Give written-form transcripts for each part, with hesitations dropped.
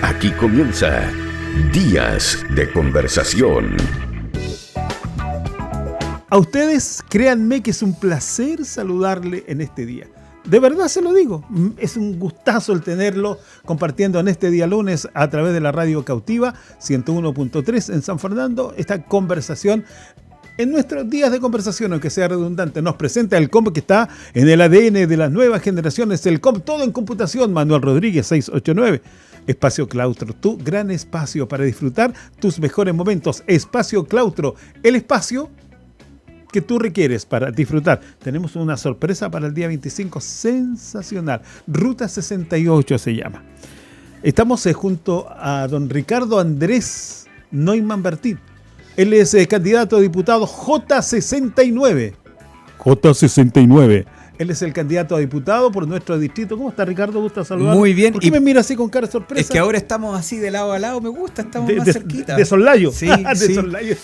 Aquí comienza Días de Conversación. A ustedes, créanme que es un placer saludarle en este día. De verdad se lo digo, es un gustazo el tenerlo compartiendo en este día lunes a través de la radio Cautiva 101.3 en San Fernando, esta conversación. En nuestros días de conversación, aunque sea redundante, nos presenta el COM que está en el ADN de las nuevas generaciones, el COM todo en computación, Manuel Rodríguez 689. Espacio Claustro, tu gran espacio para disfrutar tus mejores momentos. Espacio Claustro, el espacio que tú requieres para disfrutar. Tenemos una sorpresa para el día 25, sensacional. Ruta 68 se llama. Estamos junto a don Ricardo Andrés Neumann Bertín. Él es candidato a diputado J69. J69. Él es el candidato a diputado por nuestro distrito. ¿Cómo está, Ricardo? ¿Gusta saludar? Muy bien. ¿Por qué me mira así con cara de sorpresa? Es que ahora estamos así de lado a lado. Me gusta, estamos más cerquita. De soslayo. Sí, de soslayo.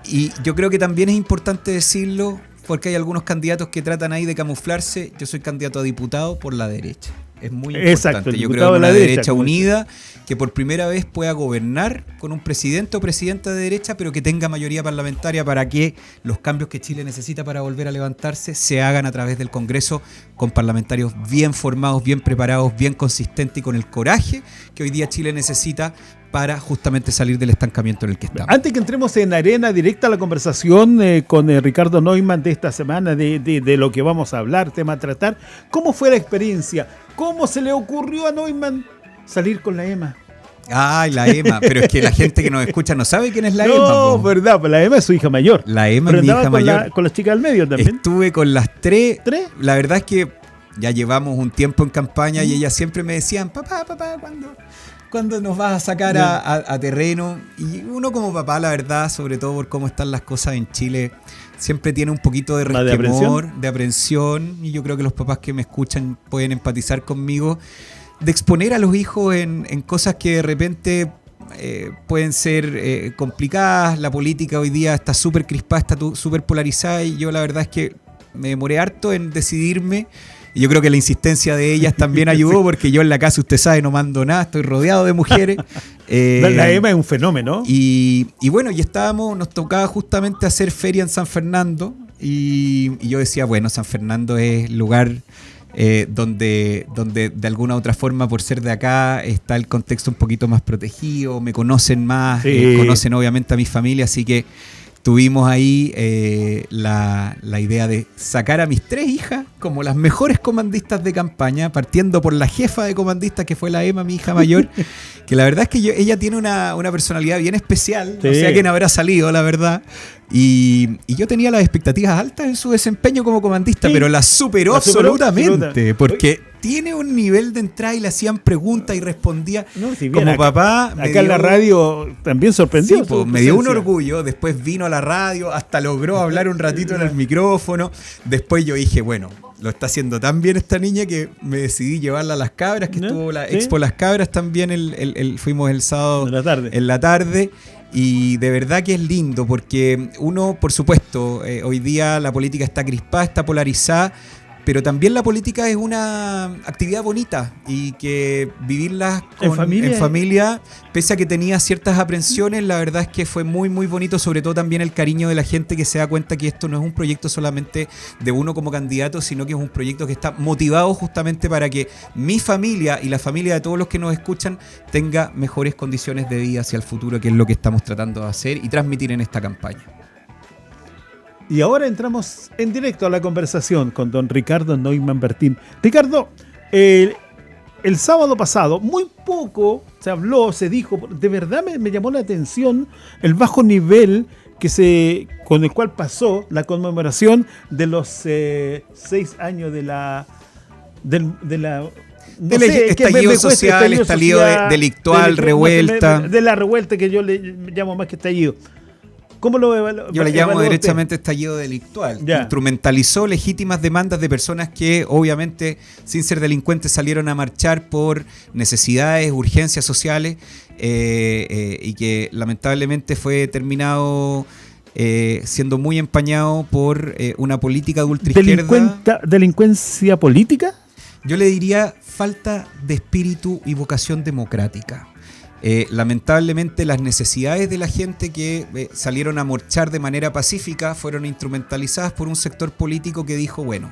Y yo creo que también es importante decirlo porque hay algunos candidatos que tratan ahí de camuflarse. Yo soy candidato a diputado por la derecha. Es muy importante. Exacto, yo creo que una derecha unida que por primera vez pueda gobernar con un presidente o presidenta de derecha, pero que tenga mayoría parlamentaria para que los cambios que Chile necesita para volver a levantarse se hagan a través del Congreso con parlamentarios bien formados, bien preparados, bien consistentes y con el coraje que hoy día Chile necesita para justamente salir del estancamiento en el que estamos. Antes que entremos en arena directa a la conversación con Ricardo Neumann de esta semana, de lo que vamos a hablar, tema a tratar, ¿cómo fue la experiencia? ¿Cómo se le ocurrió a Neumann salir con la Emma? Ay, la Emma, pero es que la gente que nos escucha no sabe quién es la Emma. No, verdad, pues la Emma es su hija mayor. La Emma es mi hija mayor. Con las chicas del medio también. Estuve con las tres. ¿Tres? La verdad es que ya llevamos un tiempo en campaña y ellas siempre me decían, papá, ¿cuándo nos vas a sacar a terreno? Y uno como papá, la verdad, sobre todo por cómo están las cosas en Chile, siempre tiene un poquito de resquemor, de aprensión, y yo creo que los papás que me escuchan pueden empatizar conmigo, de exponer a los hijos en cosas que de repente pueden ser complicadas. La política hoy día está súper crispada, está súper polarizada, y yo la verdad es que me demoré harto en decidirme. Y yo creo que la insistencia de ellas también ayudó, porque yo en la casa, usted sabe, no mando nada, estoy rodeado de mujeres. La Emma es un fenómeno. Y bueno, nos tocaba justamente hacer feria en San Fernando, y yo decía, bueno, San Fernando es el lugar donde de alguna u otra forma, por ser de acá, está el contexto un poquito más protegido, me conocen más, sí. Conocen obviamente a mi familia, así que tuvimos ahí la idea de sacar a mis tres hijas como las mejores comandistas de campaña, partiendo por la jefa de comandistas, que fue la Emma, mi hija mayor, que la verdad es que ella tiene una personalidad bien especial, sí. No sé a quién habrá salido, la verdad. Y yo tenía las expectativas altas en su desempeño como comandista, sí, pero la superó absolutamente, porque tiene un nivel de entrada y le hacían preguntas y respondía como acá, papá. Acá en la radio también sorprendió. Sí, pues, me dio un orgullo. Después vino a la radio, hasta logró hablar un ratito en el micrófono. Después yo dije, bueno, lo está haciendo tan bien esta niña que me decidí llevarla a Las Cabras, que estuvo la Expo Las Cabras también, fuimos el sábado en la tarde. Y de verdad que es lindo, porque uno, por supuesto, hoy día la política está crispada, está polarizada, pero también la política es una actividad bonita, y que vivirla en familia, pese a que tenía ciertas aprensiones, la verdad es que fue muy muy bonito, sobre todo también el cariño de la gente que se da cuenta que esto no es un proyecto solamente de uno como candidato, sino que es un proyecto que está motivado justamente para que mi familia y la familia de todos los que nos escuchan tenga mejores condiciones de vida hacia el futuro, que es lo que estamos tratando de hacer y transmitir en esta campaña. Y ahora entramos en directo a la conversación con don Ricardo Neumann Bertín. Ricardo, el sábado pasado, muy poco se habló, se dijo, de verdad me llamó la atención el bajo nivel con el cual pasó la conmemoración de los 6 años de la estallido social, estallido delictual, revuelta. De la revuelta, que yo le llamo más que estallido. ¿Cómo lo evalúa? Yo le llamo derechamente estallido delictual. Ya. Instrumentalizó legítimas demandas de personas que obviamente, sin ser delincuentes, salieron a marchar por necesidades, urgencias sociales, y que lamentablemente fue terminado siendo muy empañado por una política de ultraizquierda. ¿Delincuencia política? Yo le diría falta de espíritu y vocación democrática. lamentablemente las necesidades de la gente que salieron a marchar de manera pacífica fueron instrumentalizadas por un sector político que dijo, bueno,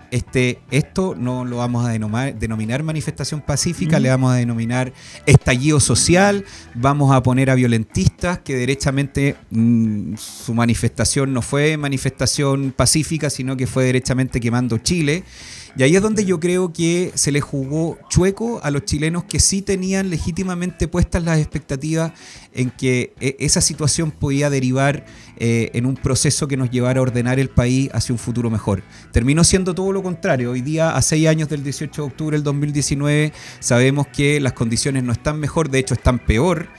esto no lo vamos a denominar manifestación pacífica, le vamos a denominar estallido social, vamos a poner a violentistas que derechamente su manifestación no fue manifestación pacífica, sino que fue derechamente quemando Chile. Y ahí es donde yo creo que se le jugó chueco a los chilenos que sí tenían legítimamente puestas las expectativas en que esa situación podía derivar en un proceso que nos llevara a ordenar el país hacia un futuro mejor. Terminó siendo todo lo contrario. Hoy día, a 6 años del 18 de octubre del 2019, sabemos que las condiciones no están mejor, de hecho están peor.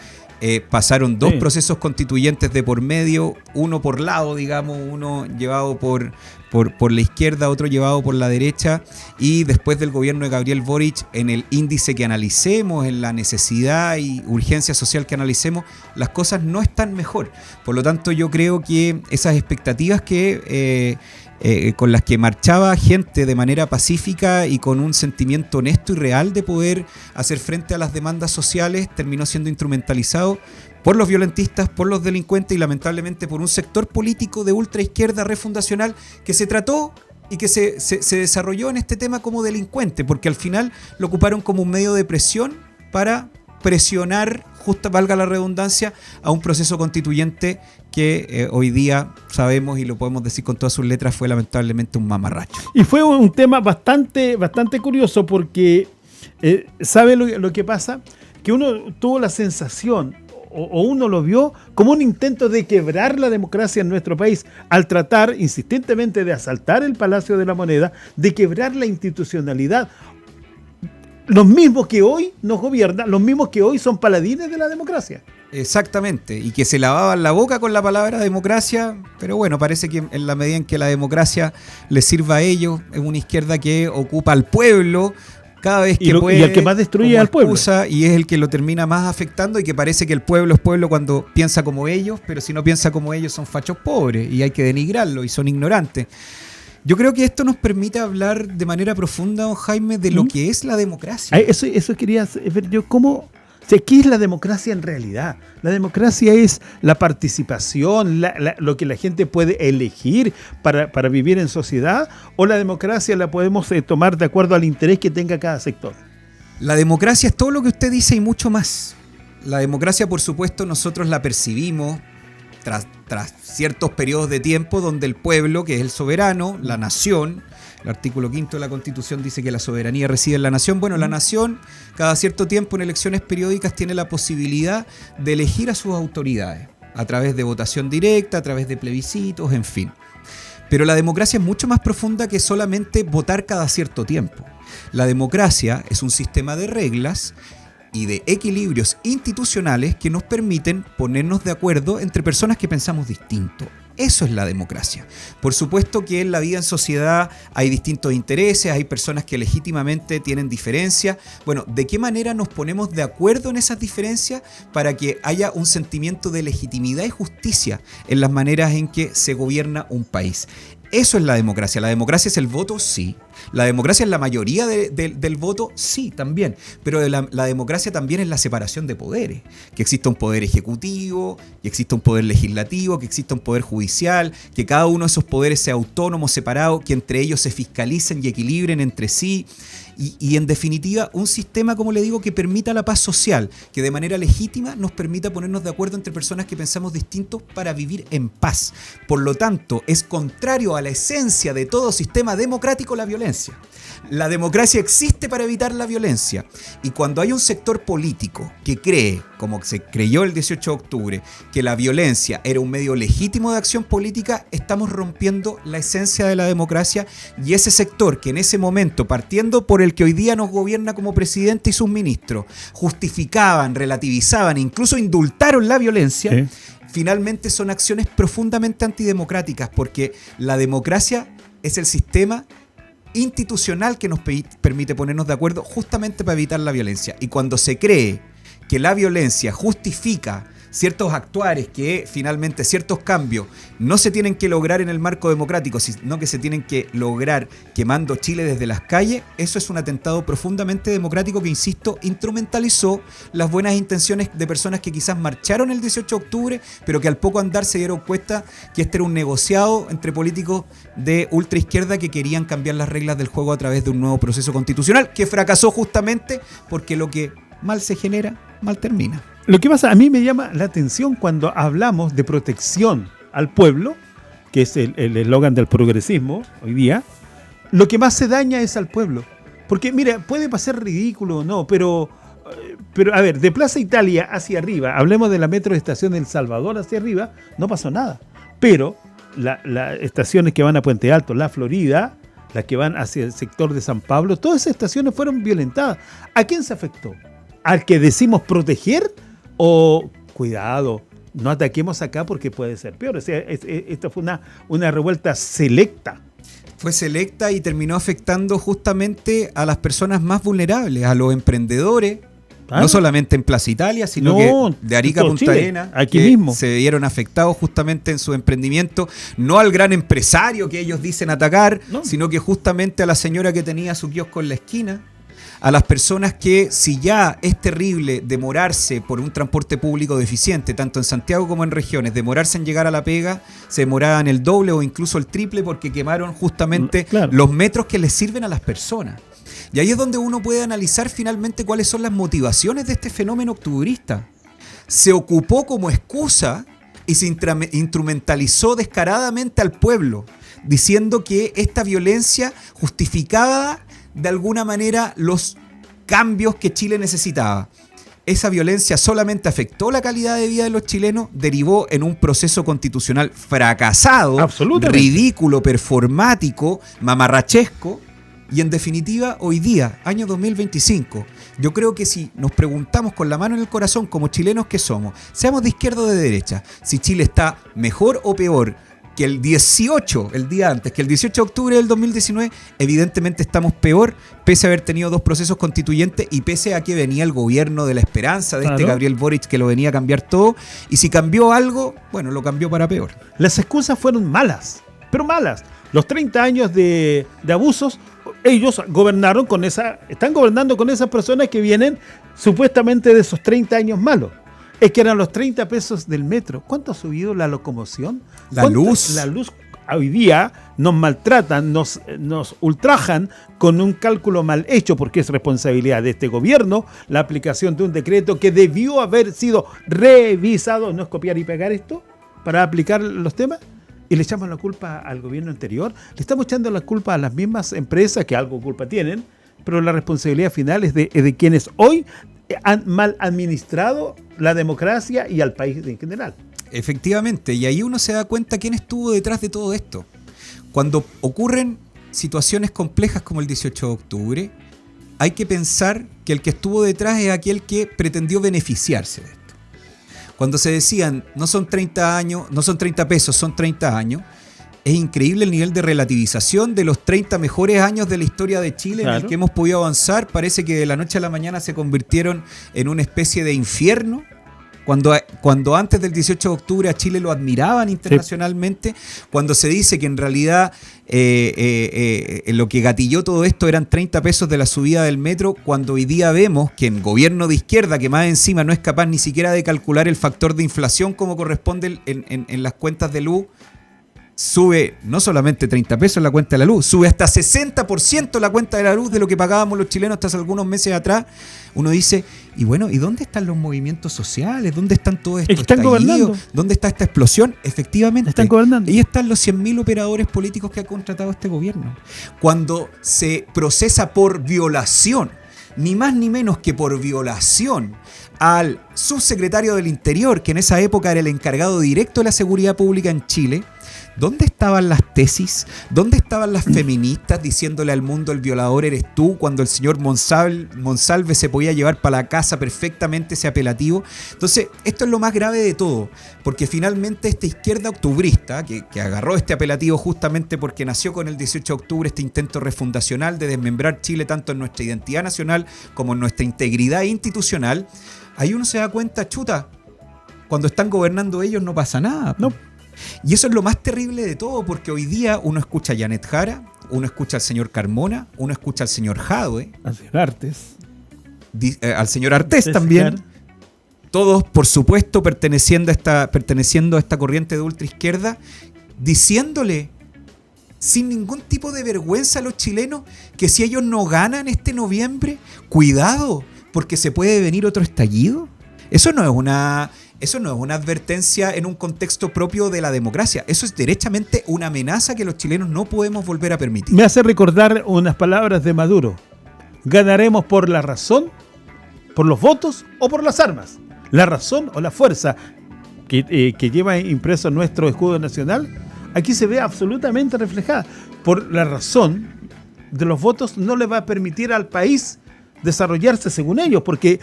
Pasaron 2 procesos constituyentes de por medio, uno por lado, digamos, uno llevado por la izquierda, otro llevado por la derecha, y después del gobierno de Gabriel Boric, en el índice que analicemos, en la necesidad y urgencia social que analicemos, las cosas no están mejor. Por lo tanto, yo creo que esas expectativas con las que marchaba gente de manera pacífica y con un sentimiento honesto y real de poder hacer frente a las demandas sociales, terminó siendo instrumentalizado por los violentistas, por los delincuentes y lamentablemente por un sector político de ultraizquierda refundacional que se trató y que se desarrolló en este tema como delincuente, porque al final lo ocuparon como un medio de presión para presionar, justa valga la redundancia, a un proceso constituyente que hoy día sabemos y lo podemos decir con todas sus letras fue lamentablemente un mamarracho. Y fue un tema bastante curioso porque ¿sabe lo que pasa? Que uno tuvo la sensación o uno lo vio como un intento de quebrar la democracia en nuestro país al tratar insistentemente de asaltar el Palacio de la Moneda, de quebrar la institucionalidad. Los mismos que hoy nos gobiernan, los mismos que hoy son paladines de la democracia. Exactamente, y que se lavaban la boca con la palabra democracia, pero bueno, parece que en la medida en que la democracia les sirva a ellos, es una izquierda que ocupa al pueblo cada vez que puede, y el que más destruye al pueblo. Y es el que lo termina más afectando, y que parece que el pueblo es pueblo cuando piensa como ellos, pero si no piensa como ellos son fachos pobres y hay que denigrarlo y son ignorantes. Yo creo que esto nos permite hablar de manera profunda, don Jaime, de lo que es la democracia. Eso quería ver yo, ¿cómo? O sea, ¿qué es la democracia en realidad? La democracia es la participación, lo que la gente puede elegir para vivir en sociedad, o la democracia la podemos tomar de acuerdo al interés que tenga cada sector. La democracia es todo lo que usted dice y mucho más. La democracia, por supuesto, nosotros la percibimos tras ciertos periodos de tiempo donde el pueblo, que es el soberano, la nación, el artículo 5 de la Constitución dice que la soberanía reside en la nación. Bueno, la nación cada cierto tiempo en elecciones periódicas tiene la posibilidad de elegir a sus autoridades a través de votación directa, a través de plebiscitos, en fin. Pero la democracia es mucho más profunda que solamente votar cada cierto tiempo. La democracia es un sistema de reglas y de equilibrios institucionales que nos permiten ponernos de acuerdo entre personas que pensamos distinto. Eso es la democracia. Por supuesto que en la vida en sociedad hay distintos intereses, hay personas que legítimamente tienen diferencias. Bueno, ¿de qué manera nos ponemos de acuerdo en esas diferencias para que haya un sentimiento de legitimidad y justicia en las maneras en que se gobierna un país? Eso es la democracia. ¿La democracia es el voto? Sí. ¿La democracia es la mayoría del voto? Sí, también. Pero la democracia también es la separación de poderes. Que exista un poder ejecutivo, que exista un poder legislativo, que exista un poder judicial, que cada uno de esos poderes sea autónomo, separado, que entre ellos se fiscalicen y equilibren entre sí. Y en definitiva, un sistema, como le digo, que permita la paz social, que de manera legítima nos permita ponernos de acuerdo entre personas que pensamos distintos para vivir en paz. Por lo tanto, es contrario a la esencia de todo sistema democrático la violencia. La democracia existe para evitar la violencia. Y cuando hay un sector político que cree, como se creyó el 18 de octubre, que la violencia era un medio legítimo de acción política, estamos rompiendo la esencia de la democracia, y ese sector que en ese momento, partiendo por el que hoy día nos gobierna como presidente y sus ministros, justificaban, relativizaban, incluso indultaron la violencia, ¿sí? Finalmente son acciones profundamente antidemocráticas, porque la democracia es el sistema institucional que nos permite ponernos de acuerdo justamente para evitar la violencia. Y cuando se cree que la violencia justifica ciertos actuares, que finalmente ciertos cambios no se tienen que lograr en el marco democrático, sino que se tienen que lograr quemando Chile desde las calles, eso es un atentado profundamente democrático que, insisto, instrumentalizó las buenas intenciones de personas que quizás marcharon el 18 de octubre, pero que al poco andar se dieron cuenta que este era un negociado entre políticos de ultraizquierda que querían cambiar las reglas del juego a través de un nuevo proceso constitucional que fracasó justamente porque lo que mal se genera, mal termina. Lo que pasa, a mí me llama la atención cuando hablamos de protección al pueblo, que es el eslogan del progresismo hoy día, lo que más se daña es al pueblo. Porque, mira, puede parecer ridículo o no, pero a ver, de Plaza Italia hacia arriba, hablemos de la metro de Estación del Salvador hacia arriba, no pasó nada. Pero las estaciones que van a Puente Alto, La Florida, las que van hacia el sector de San Pablo, todas esas estaciones fueron violentadas. ¿A quién se afectó? ¿Al que decimos proteger? O, cuidado, no ataquemos acá porque puede ser peor. O sea, esta fue una revuelta selecta. Fue selecta y terminó afectando justamente a las personas más vulnerables, a los emprendedores, no solamente en Plaza Italia, sino que de Arica a Punta Arenas, aquí que mismo se vieron afectados justamente en su emprendimiento, no al gran empresario que ellos dicen atacar, sino que justamente a la señora que tenía su kiosco en la esquina, a las personas que, si ya es terrible demorarse por un transporte público deficiente, tanto en Santiago como en regiones, demorarse en llegar a la pega, se demoraban el doble o incluso el triple porque quemaron justamente los metros que les sirven a las personas. Y ahí es donde uno puede analizar finalmente cuáles son las motivaciones de este fenómeno octubrista. Se ocupó como excusa y se instrumentalizó descaradamente al pueblo, diciendo que esta violencia justificaba de alguna manera los cambios que Chile necesitaba. Esa violencia solamente afectó la calidad de vida de los chilenos, derivó en un proceso constitucional fracasado, ridículo, performático, mamarrachesco, y en definitiva, hoy día, año 2025, yo creo que si nos preguntamos con la mano en el corazón como chilenos que somos, seamos de izquierda o de derecha, si Chile está mejor o peor que el 18, el día antes, que el 18 de octubre del 2019, evidentemente estamos peor, pese a haber tenido 2 procesos constituyentes y pese a que venía el gobierno de la esperanza de este Gabriel Boric que lo venía a cambiar todo, y si cambió algo, bueno, lo cambió para peor. Las excusas fueron malas, pero malas. Los 30 años de abusos, ellos gobernaron están gobernando con esas personas que vienen supuestamente de esos 30 años malos. Es que eran los 30 pesos del metro. ¿Cuánto ha subido la locomoción? La luz. La luz hoy día nos maltratan, nos ultrajan con un cálculo mal hecho, porque es responsabilidad de este gobierno la aplicación de un decreto que debió haber sido revisado. ¿No es copiar y pegar esto para aplicar los temas? Y le echamos la culpa al gobierno anterior. Le estamos echando la culpa a las mismas empresas que algo culpa tienen, pero la responsabilidad final es de quienes hoy han mal administrado la democracia y al país en general. Efectivamente, y ahí uno se da cuenta quién estuvo detrás de todo esto. Cuando ocurren situaciones complejas como el 18 de octubre, hay que pensar que el que estuvo detrás es aquel que pretendió beneficiarse de esto. Cuando se decían, no son 30 años, no son 30 pesos, son 30 años, es increíble el nivel de relativización de los 30 mejores años de la historia de Chile en el que hemos podido avanzar. Parece que de la noche a la mañana se convirtieron en una especie de infierno. Cuando antes del 18 de octubre a Chile lo admiraban internacionalmente, cuando se dice que en realidad lo que gatilló todo esto eran 30 pesos de la subida del metro, cuando hoy día vemos que en gobierno de izquierda, que más encima no es capaz ni siquiera de calcular el factor de inflación como corresponde en las cuentas de luz, sube no solamente 30 pesos la cuenta de la luz, sube hasta 60% la cuenta de la luz de lo que pagábamos los chilenos hasta hace algunos meses atrás. Uno dice, y bueno, ¿y dónde están los movimientos sociales? ¿Dónde están todos estos estallidos? ¿Dónde está esta explosión? Efectivamente, están gobernando. Ahí están los 100.000 operadores políticos que ha contratado este gobierno. Cuando se procesa por violación, ni más ni menos que por violación, al subsecretario del Interior, que en esa época era el encargado directo de la seguridad pública en Chile, ¿dónde estaban las tesis? ¿Dónde estaban las feministas diciéndole al mundo el violador eres tú cuando el señor Monsalve se podía llevar para la casa perfectamente ese apelativo? Entonces, esto es lo más grave de todo, porque finalmente esta izquierda octubrista, que agarró este apelativo justamente porque nació con el 18 de octubre este intento refundacional de desmembrar Chile tanto en nuestra identidad nacional como en nuestra integridad institucional, ahí uno se da cuenta, chuta, cuando están gobernando ellos no pasa nada. No. Y eso es lo más terrible de todo, porque hoy día uno escucha a Janet Jara, uno escucha al señor Carmona, uno escucha al señor Jadwe, al señor Artés también. Claro. Todos, por supuesto, perteneciendo a esta corriente de ultraizquierda, diciéndole sin ningún tipo de vergüenza a los chilenos que si ellos no ganan este noviembre, cuidado, porque se puede venir otro estallido. Eso no es una advertencia en un contexto propio de la democracia. Eso es derechamente una amenaza que los chilenos no podemos volver a permitir. Me hace recordar unas palabras de Maduro. ¿Ganaremos por la razón, por los votos o por las armas? La razón o la fuerza que lleva impreso nuestro escudo nacional, aquí se ve absolutamente reflejada. Por la razón de los votos no le va a permitir al país desarrollarse según ellos, porque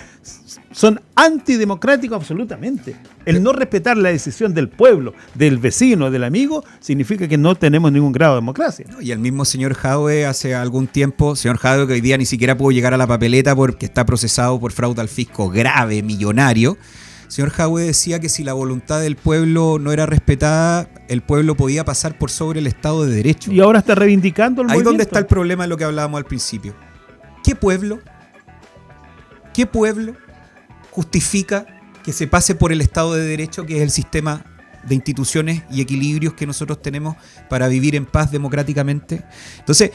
son antidemocráticos absolutamente. El no respetar la decisión del pueblo, del vecino, del amigo, significa que no tenemos ningún grado de democracia. Y el mismo señor Jadwe hace algún tiempo, señor Jadwe que hoy día ni siquiera pudo llegar a la papeleta porque está procesado por fraude al fisco grave, millonario. Señor Jadwe decía que si la voluntad del pueblo no era respetada, el pueblo podía pasar por sobre el Estado de Derecho. Y ahora está reivindicando el movimiento. Ahí donde está el problema de lo que hablábamos al principio. ¿Qué pueblo justifica que se pase por el Estado de Derecho, que es el sistema de instituciones y equilibrios que nosotros tenemos para vivir en paz democráticamente? Entonces,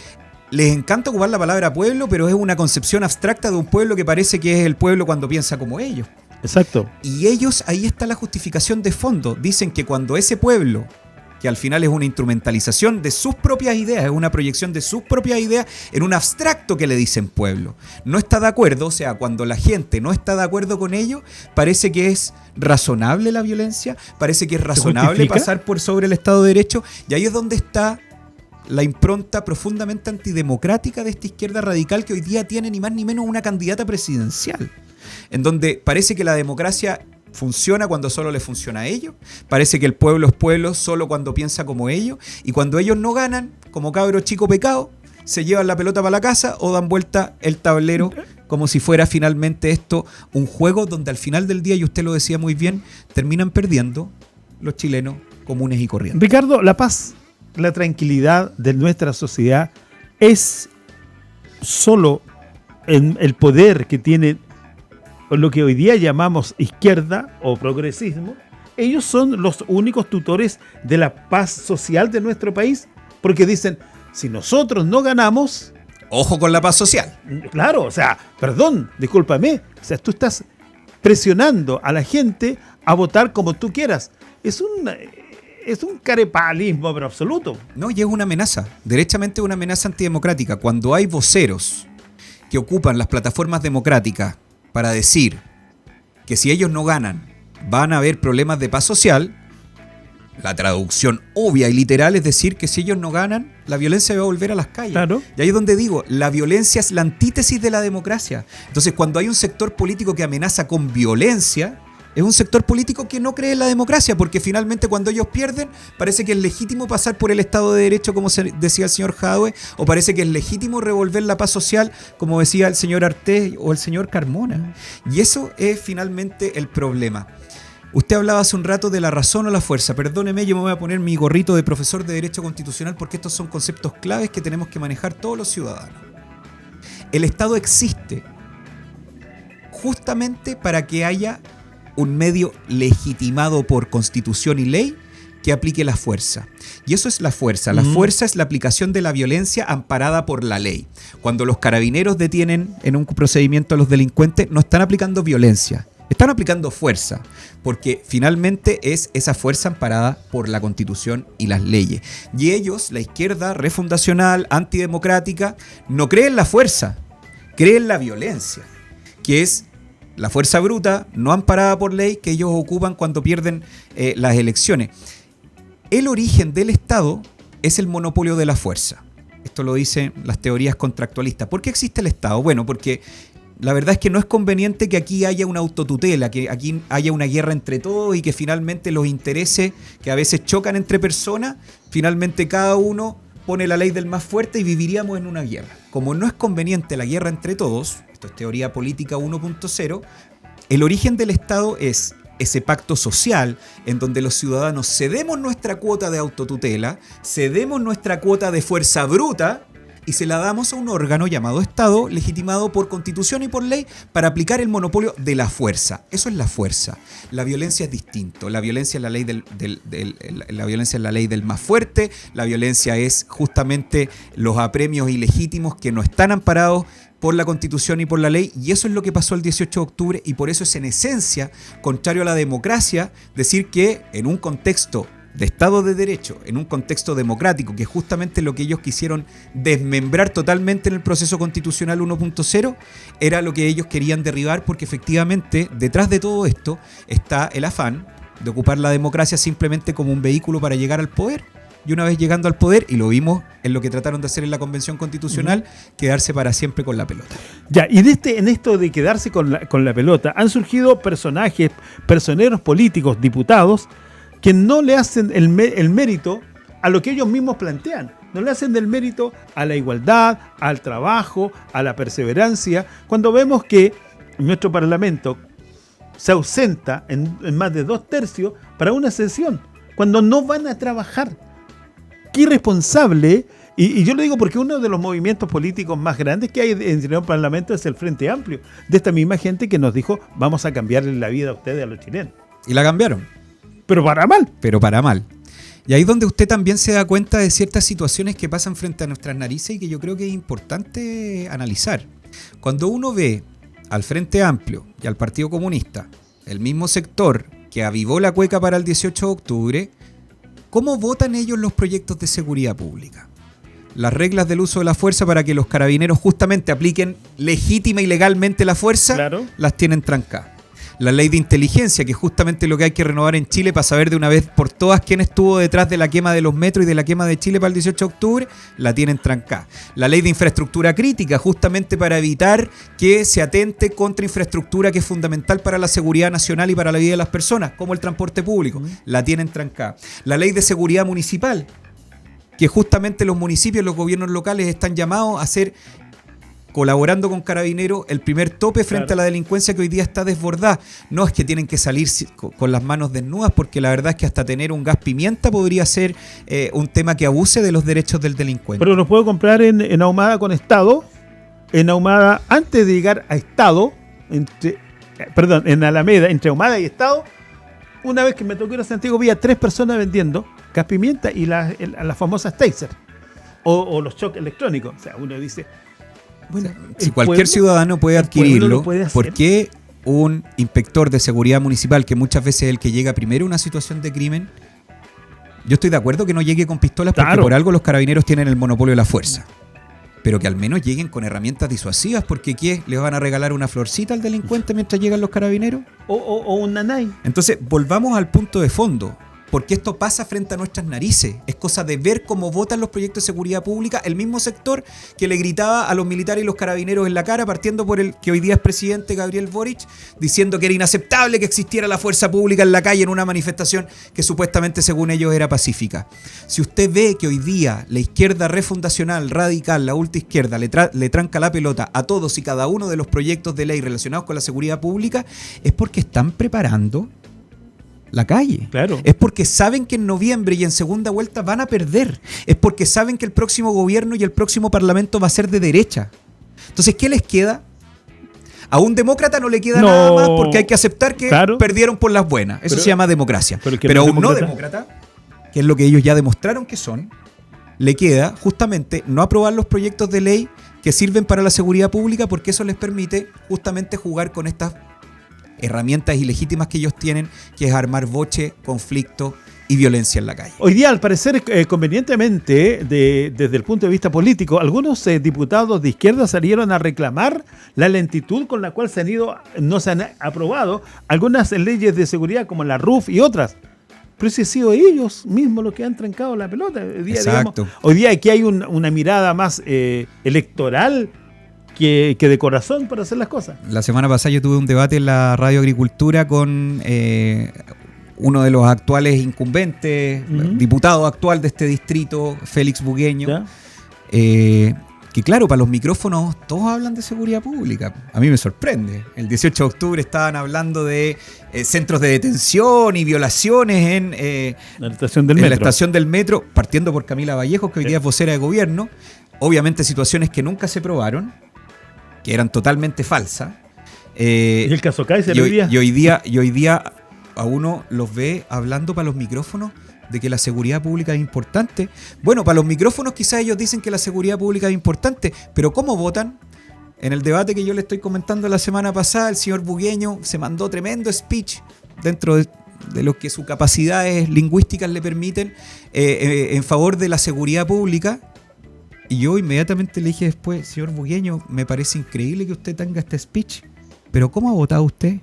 les encanta ocupar la palabra pueblo, pero es una concepción abstracta de un pueblo que parece que es el pueblo cuando piensa como ellos. Exacto. Y ellos, ahí está la justificación de fondo. Dicen que cuando ese pueblo, que al final es una instrumentalización de sus propias ideas, es una proyección de sus propias ideas en un abstracto que le dicen pueblo, no está de acuerdo, o sea, cuando la gente no está de acuerdo con ello, parece que es razonable la violencia, parece que es razonable pasar por sobre el Estado de Derecho, y ahí es donde está la impronta profundamente antidemocrática de esta izquierda radical que hoy día tiene ni más ni menos una candidata presidencial, en donde parece que la democracia funciona cuando solo le funciona a ellos, parece que el pueblo es pueblo solo cuando piensa como ellos, y cuando ellos no ganan, como cabro chico pecado, se llevan la pelota para la casa o dan vuelta el tablero como si fuera finalmente esto un juego donde al final del día, y usted lo decía muy bien, terminan perdiendo los chilenos comunes y corrientes. Ricardo, la paz, la tranquilidad de nuestra sociedad es solo en el poder que tiene lo que hoy día llamamos izquierda o progresismo. Ellos son los únicos tutores de la paz social de nuestro país, porque dicen, si nosotros no ganamos... Ojo con la paz social. Claro, o sea, perdón, discúlpame, o sea, tú estás presionando a la gente a votar como tú quieras. Es un carepalismo, pero absoluto. No, y es una amenaza, derechamente una amenaza antidemocrática. Cuando hay voceros que ocupan las plataformas democráticas para decir que si ellos no ganan van a haber problemas de paz social, la traducción obvia y literal es decir que si ellos no ganan, la violencia va a volver a las calles. Claro. Y ahí es donde digo, la violencia es la antítesis de la democracia. Entonces, cuando hay un sector político que amenaza con violencia, es un sector político que no cree en la democracia, porque finalmente cuando ellos pierden, parece que es legítimo pasar por el Estado de Derecho, como decía el señor Jadwe, o parece que es legítimo revolver la paz social, como decía el señor Artés o el señor Carmona. Y eso es finalmente el problema. Usted hablaba hace un rato de la razón o la fuerza. Perdóneme, yo me voy a poner mi gorrito de profesor de Derecho Constitucional porque estos son conceptos claves que tenemos que manejar todos los ciudadanos. El Estado existe justamente para que haya un medio legitimado por Constitución y ley que aplique la fuerza. Y eso es la fuerza. La fuerza es la aplicación de la violencia amparada por la ley. Cuando los carabineros detienen en un procedimiento a los delincuentes, no están aplicando violencia, están aplicando fuerza, porque finalmente es esa fuerza amparada por la Constitución y las leyes. Y ellos, la izquierda refundacional, antidemocrática, no creen en la fuerza, creen en la violencia, que es la fuerza bruta, no amparada por ley, que ellos ocupan cuando pierden las elecciones. El origen del Estado es el monopolio de la fuerza. Esto lo dicen las teorías contractualistas. ¿Por qué existe el Estado? Bueno, porque la verdad es que no es conveniente que aquí haya una autotutela, que aquí haya una guerra entre todos y que finalmente los intereses que a veces chocan entre personas, finalmente cada uno pone la ley del más fuerte y viviríamos en una guerra. Como no es conveniente la guerra entre todos, esto es teoría política 1.0, el origen del Estado es ese pacto social en donde los ciudadanos cedemos nuestra cuota de autotutela, cedemos nuestra cuota de fuerza bruta y se la damos a un órgano llamado Estado, legitimado por Constitución y por ley para aplicar el monopolio de la fuerza. Eso es la fuerza. La violencia es distinto. La violencia es la ley la violencia es la ley del más fuerte. La violencia es justamente los apremios ilegítimos que no están amparados por la Constitución y por la ley, y eso es lo que pasó el 18 de octubre, y por eso es en esencia contrario a la democracia decir que en un contexto de Estado de Derecho, en un contexto democrático, que es justamente lo que ellos quisieron desmembrar totalmente en el proceso constitucional 1.0, era lo que ellos querían derribar, porque efectivamente detrás de todo esto está el afán de ocupar la democracia simplemente como un vehículo para llegar al poder. Y una vez llegando al poder, y lo vimos en lo que trataron de hacer en la Convención Constitucional, quedarse para siempre con la pelota. Ya, y en esto de quedarse con la pelota, han surgido personajes, personeros políticos, diputados, que no le hacen el mérito a lo que ellos mismos plantean. No le hacen el mérito a la igualdad, al trabajo, a la perseverancia. Cuando vemos que nuestro Parlamento se ausenta en más de 2/3 para una sesión, cuando no van a trabajar. Qué irresponsable, y yo lo digo porque uno de los movimientos políticos más grandes que hay en el Parlamento es el Frente Amplio, de esta misma gente que nos dijo, vamos a cambiarle la vida a ustedes, a los chilenos. Y la cambiaron. Pero para mal. Pero para mal. Y ahí es donde usted también se da cuenta de ciertas situaciones que pasan frente a nuestras narices y que yo creo que es importante analizar. Cuando uno ve al Frente Amplio y al Partido Comunista, el mismo sector que avivó la cueca para el 18 de octubre, ¿cómo votan ellos los proyectos de seguridad pública? Las reglas del uso de la fuerza para que los carabineros justamente apliquen legítima y legalmente la fuerza, claro, las tienen trancadas. La ley de inteligencia, que es justamente lo que hay que renovar en Chile para saber de una vez por todas quién estuvo detrás de la quema de los metros y de la quema de Chile para el 18 de octubre, la tienen trancada. La ley de infraestructura crítica, justamente para evitar que se atente contra infraestructura que es fundamental para la seguridad nacional y para la vida de las personas, como el transporte público, la tienen trancada. La ley de seguridad municipal, que justamente los municipios, los gobiernos locales están llamados a hacer, colaborando con Carabineros, el primer tope frente a la delincuencia que hoy día está desbordada. No es que tienen que salir con las manos desnudas, porque la verdad es que hasta tener un gas pimienta podría ser un tema que abuse de los derechos del delincuente. Pero los puedo comprar en Ahumada con Estado, en Ahumada antes de llegar a Estado, en Alameda, entre Ahumada y Estado. Una vez que me tocó ir a Santiago, vi a 3 personas vendiendo gas pimienta y las famosas taser o los shock electrónicos. O sea, uno dice... Bueno, si cualquier ciudadano puede adquirirlo, ¿por qué un inspector de seguridad municipal, que muchas veces es el que llega primero a una situación de crimen? Yo estoy de acuerdo que no llegue con pistolas, porque por algo los carabineros tienen el monopolio de la fuerza. Pero que al menos lleguen con herramientas disuasivas, porque ¿qué? ¿Les van a regalar una florcita al delincuente mientras llegan los carabineros? O un nanay. Entonces, volvamos al punto de fondo. Porque esto pasa frente a nuestras narices. Es cosa de ver cómo votan los proyectos de seguridad pública el mismo sector que le gritaba a los militares y los carabineros en la cara, partiendo por el que hoy día es presidente, Gabriel Boric, diciendo que era inaceptable que existiera la fuerza pública en la calle en una manifestación que supuestamente, según ellos, era pacífica. Si usted ve que hoy día la izquierda refundacional, radical, la ultraizquierda, le tranca la pelota a todos y cada uno de los proyectos de ley relacionados con la seguridad pública, es porque están preparando la calle. Claro. Es porque saben que en noviembre y en segunda vuelta van a perder. Es porque saben que el próximo gobierno y el próximo parlamento va a ser de derecha. Entonces, ¿qué les queda? A un demócrata no le queda nada más, porque hay que aceptar que perdieron por las buenas. Eso se llama democracia. Pero a un no demócrata, que es lo que ellos ya demostraron que son, le queda justamente no aprobar los proyectos de ley que sirven para la seguridad pública, porque eso les permite justamente jugar con estas herramientas ilegítimas que ellos tienen, que es armar boche, conflicto y violencia en la calle. Hoy día, al parecer, convenientemente, desde el punto de vista político, algunos diputados de izquierda salieron a reclamar la lentitud con la cual no se han aprobado algunas leyes de seguridad como la RUF y otras. Pero si han sido ellos mismos los que han trancado la pelota. Exacto. Hoy día aquí hay una mirada más electoral que de corazón para hacer las cosas. La semana pasada yo tuve un debate en la Radio Agricultura con uno de los actuales incumbentes, diputado actual de este distrito, Félix Bugueño, que claro, para los micrófonos todos hablan de seguridad pública. A mí me sorprende. El 18 de octubre estaban hablando de centros de detención y violaciones en la estación del en metro. La estación del metro, partiendo por Camila Vallejos, que hoy día es vocera de gobierno. Obviamente situaciones que nunca se probaron, que eran totalmente falsas. ¿Y el caso Kaiser y hoy día? Y hoy día a uno los ve hablando para los micrófonos de que la seguridad pública es importante. Bueno, para los micrófonos quizás ellos dicen que la seguridad pública es importante, pero ¿cómo votan? En el debate que yo le estoy comentando la semana pasada, el señor Bugueño se mandó tremendo speech dentro de lo que sus capacidades lingüísticas le permiten en favor de la seguridad pública. Y yo inmediatamente le dije después, señor Bugueño, me parece increíble que usted tenga este speech, pero ¿cómo ha votado usted?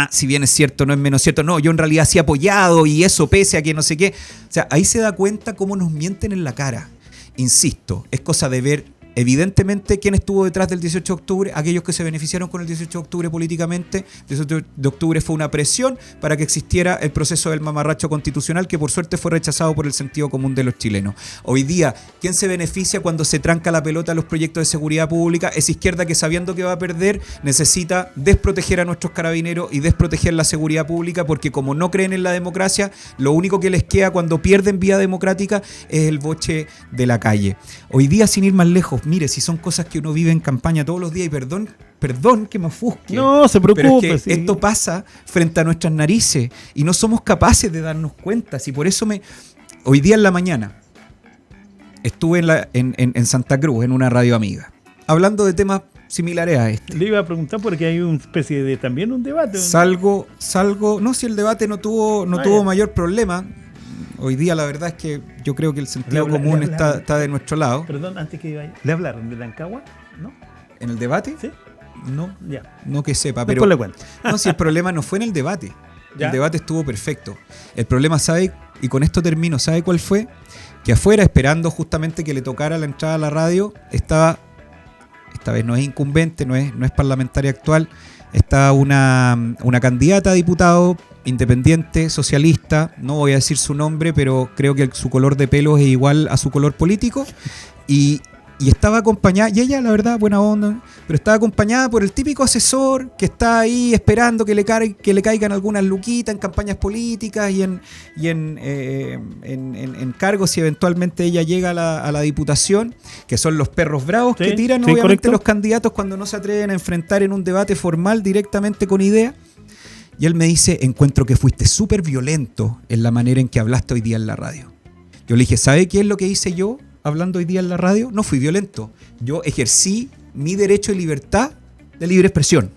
Si bien es cierto, no es menos cierto. No, yo en realidad sí he apoyado y eso pese a que no sé qué. O sea, ahí se da cuenta cómo nos mienten en la cara. Insisto, es cosa de ver evidentemente quién estuvo detrás del 18 de octubre, aquellos que se beneficiaron con el 18 de octubre políticamente. El 18 de octubre fue una presión para que existiera el proceso del mamarracho constitucional, que por suerte fue rechazado por el sentido común de los chilenos. Hoy día, ¿quién se beneficia cuando se tranca la pelota a los proyectos de seguridad pública? Es izquierda, que sabiendo que va a perder, necesita desproteger a nuestros carabineros y desproteger la seguridad pública, porque como no creen en la democracia, lo único que les queda cuando pierden vía democrática es el boche de la calle. Hoy día, sin ir más lejos, mire, si son cosas que uno vive en campaña todos los días, y perdón que me ofusque. No se preocupe. Pero es que esto pasa frente a nuestras narices y no somos capaces de darnos cuenta. Y por eso hoy día en la mañana estuve en Santa Cruz, en una radio amiga, hablando de temas similares a este. Le iba a preguntar porque hay una especie de también un debate. Salgo, no, si el debate no tuvo mayor problema. Hoy día la verdad es que yo creo que el sentido común está de nuestro lado. Perdón, antes que vaya. ¿Le hablaron de Rancagua? ¿No? ¿En el debate? Sí. No, ya. No que sepa, Después pero le cuento. No, si el problema no fue en el debate. ¿Ya? El debate estuvo perfecto. El problema, ¿sabe? Y con esto termino, ¿sabe cuál fue? Que afuera, esperando justamente que le tocara la entrada a la radio, esta vez no es incumbente, no es parlamentaria actual, está una candidata a diputado independiente, socialista, no voy a decir su nombre, pero creo que su color de pelo es igual a su color político, y estaba acompañada, y ella la verdad buena onda, pero estaba acompañada por el típico asesor que está ahí esperando que le caigan algunas luquitas en campañas políticas y en cargos si eventualmente ella llega a la diputación, que son los perros bravos, sí, que tiran obviamente correcto, los candidatos cuando no se atreven a enfrentar en un debate formal directamente con ideas. Y él me dice, encuentro que fuiste súper violento en la manera en que hablaste hoy día en la radio. Yo le dije, ¿sabe qué es lo que hice yo hablando hoy día en la radio? No fui violento. Yo ejercí mi derecho de libertad de libre expresión.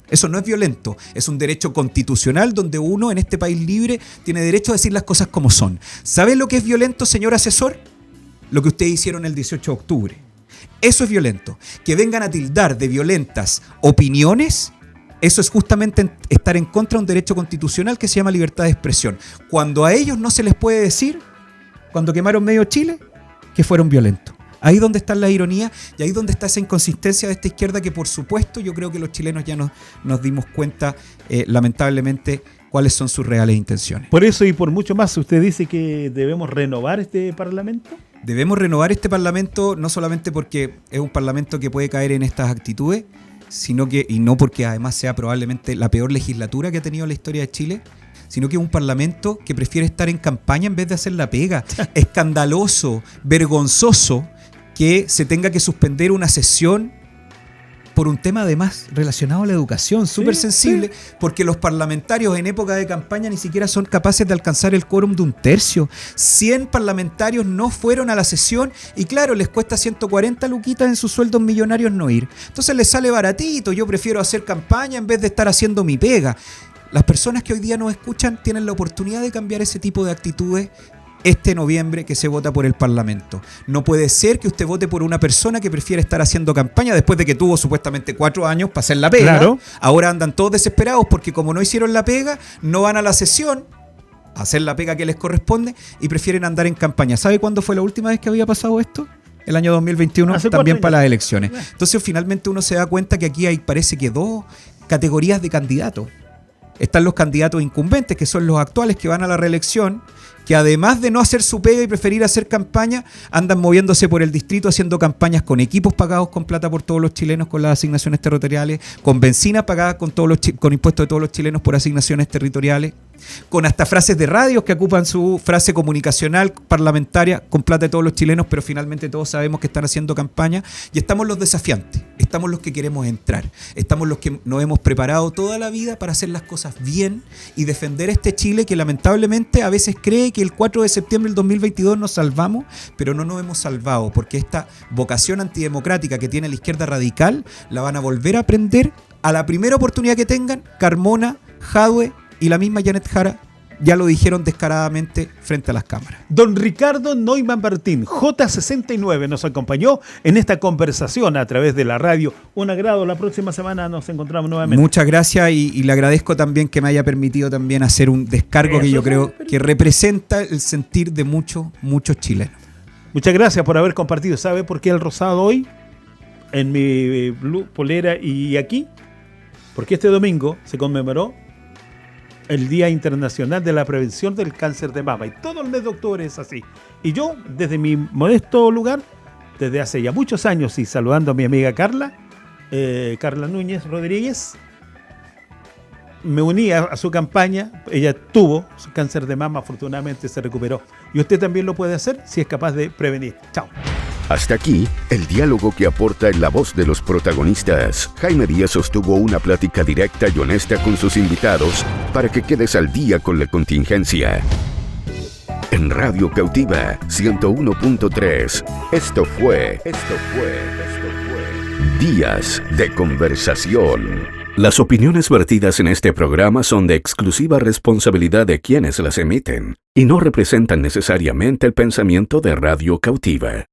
Eso no es violento. Es un derecho constitucional donde uno en este país libre tiene derecho a decir las cosas como son. ¿Sabe lo que es violento, señor asesor? Lo que ustedes hicieron el 18 de octubre. Eso es violento. Que vengan a tildar de violentas opiniones, eso es justamente estar en contra de un derecho constitucional que se llama libertad de expresión. Cuando a ellos no se les puede decir, cuando quemaron medio Chile, que fueron violentos. Ahí donde está la ironía y ahí donde está esa inconsistencia de esta izquierda que, por supuesto, yo creo que los chilenos ya nos dimos cuenta, lamentablemente, cuáles son sus reales intenciones. Por eso y por mucho más, ¿usted dice que debemos renovar este Parlamento? Debemos renovar este Parlamento no solamente porque es un Parlamento que puede caer en estas actitudes, sino que, y no porque además sea probablemente la peor legislatura que ha tenido la historia de Chile, sino que es un parlamento que prefiere estar en campaña en vez de hacer la pega. Escandaloso, vergonzoso que se tenga que suspender una sesión por un tema además relacionado a la educación, súper sensible, porque los parlamentarios en época de campaña ni siquiera son capaces de alcanzar el quórum de un tercio. 100 parlamentarios no fueron a la sesión y claro, les cuesta 140 luquitas en sus sueldos millonarios no ir. Entonces les sale baratito, yo prefiero hacer campaña en vez de estar haciendo mi pega. Las personas que hoy día nos escuchan tienen la oportunidad de cambiar ese tipo de actitudes este noviembre que se vota por el Parlamento. No puede ser que usted vote por una persona que prefiere estar haciendo campaña después de que tuvo supuestamente 4 años para hacer la pega. Claro. Ahora andan todos desesperados porque como no hicieron la pega, no van a la sesión a hacer la pega que les corresponde y prefieren andar en campaña. ¿Sabe cuándo fue la última vez que había pasado esto? El año 2021, también para las elecciones. Entonces finalmente uno se da cuenta que aquí hay, parece que 2 categorías de candidatos. están los candidatos incumbentes, que son los actuales que van a la reelección, que además de no hacer su pega y preferir hacer campaña, andan moviéndose por el distrito haciendo campañas con equipos pagados con plata por todos los chilenos con las asignaciones territoriales, con benzina pagada con impuestos de todos los chilenos por asignaciones territoriales, con hasta frases de radios que ocupan su frase comunicacional parlamentaria con plata de todos los chilenos, pero finalmente todos sabemos que están haciendo campaña, y estamos los desafiantes, estamos los que queremos entrar, estamos los que nos hemos preparado toda la vida para hacer las cosas bien y defender este Chile que lamentablemente a veces cree que el 4 de septiembre del 2022 nos salvamos, pero no nos hemos salvado, porque esta vocación antidemocrática que tiene la izquierda radical la van a volver a prender a la primera oportunidad que tengan. Carmona, Jadwe y la misma Janet Jara ya lo dijeron descaradamente frente a las cámaras. Don Ricardo Neumann Martín, J69, nos acompañó en esta conversación a través de la radio. Un agrado, la próxima semana nos encontramos nuevamente. Muchas gracias y le agradezco también que me haya permitido también hacer un descargo que yo creo que representa el sentir de muchos chilenos. Muchas gracias por haber compartido. ¿Sabe por qué el rosado hoy? En mi blue polera y aquí. Porque este domingo se conmemoró el Día Internacional de la Prevención del Cáncer de Mama. Y todo el mes de octubre es así. Y yo, desde mi modesto lugar, desde hace ya muchos años, y saludando a mi amiga Carla Núñez Rodríguez, me uní a su campaña. Ella tuvo su cáncer de mama, afortunadamente se recuperó. Y usted también lo puede hacer si es capaz de prevenir. Chao. Hasta aquí, el diálogo que aporta en la voz de los protagonistas. Jaime Díaz sostuvo una plática directa y honesta con sus invitados para que quedes al día con la contingencia. En Radio Cautiva 101.3, esto fue Días de Conversación. Las opiniones vertidas en este programa son de exclusiva responsabilidad de quienes las emiten y no representan necesariamente el pensamiento de Radio Cautiva.